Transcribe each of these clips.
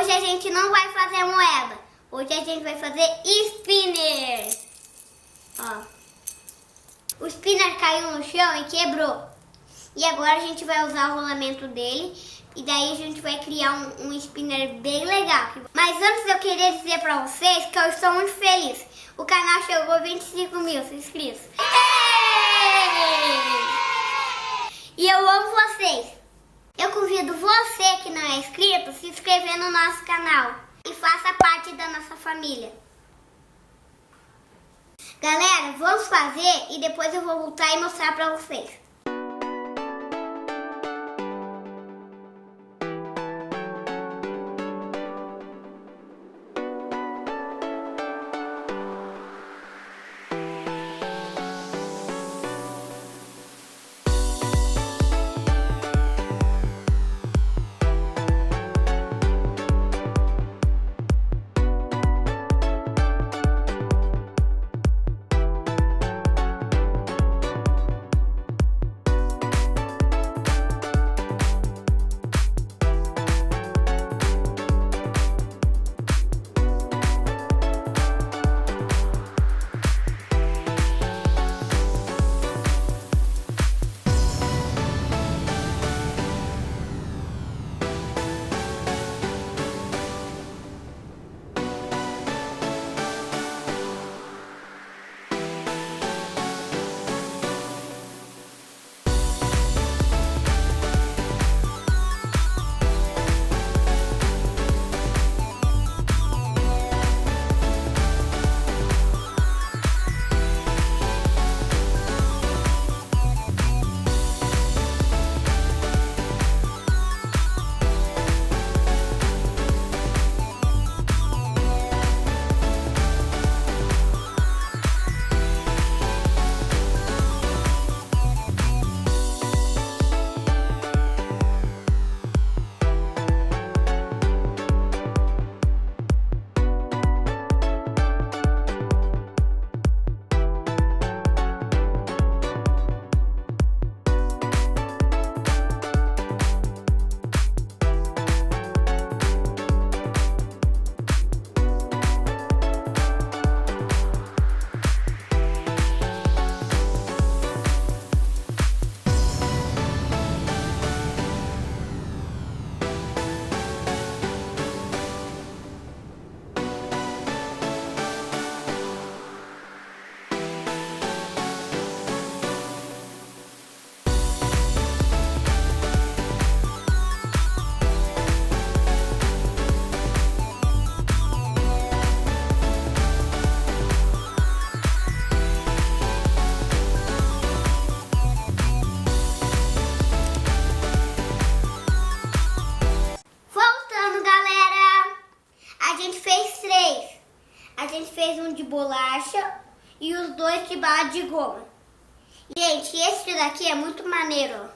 hoje a gente não vai fazer AMOEBA. Hoje a gente vai fazer spinner. Ó. O spinner caiu no chão e quebrou. E agora a gente vai usar o rolamento dele. E daí a gente vai criar um spinner bem legal. Mas antes eu queria dizer pra vocês que eu estou muito feliz. O canal chegou a 25 mil inscritos. E eu amo vocês. Eu convido você que não é inscrito a se inscrever no nosso canal. E faça parte da nossa família. Galera, vamos fazer e depois eu vou voltar e mostrar pra vocês. A gente fez um de bolacha e os dois de bala de goma. Gente, esse daqui é muito maneiro, ó.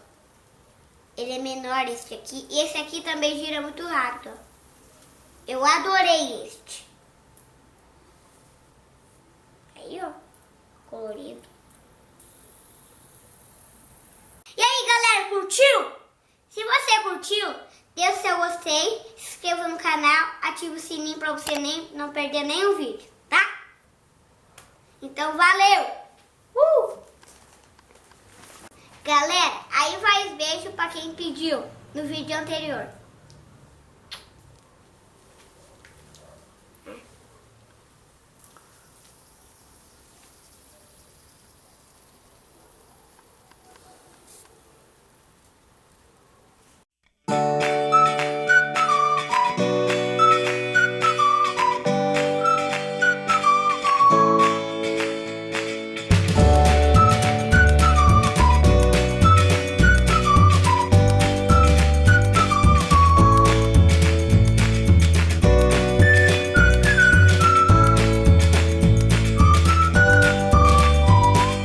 Ele é menor, esse aqui. E esse aqui também gira muito rápido, ó. Eu adorei este. Aí, ó. Colorido. E aí, galera, curtiu? Se você curtiu, dê o seu gostei, se inscreva no canal, ative o sininho pra você não perder nenhum vídeo, tá? Então, valeu! Galera, aí vai os beijos pra quem pediu no vídeo anterior.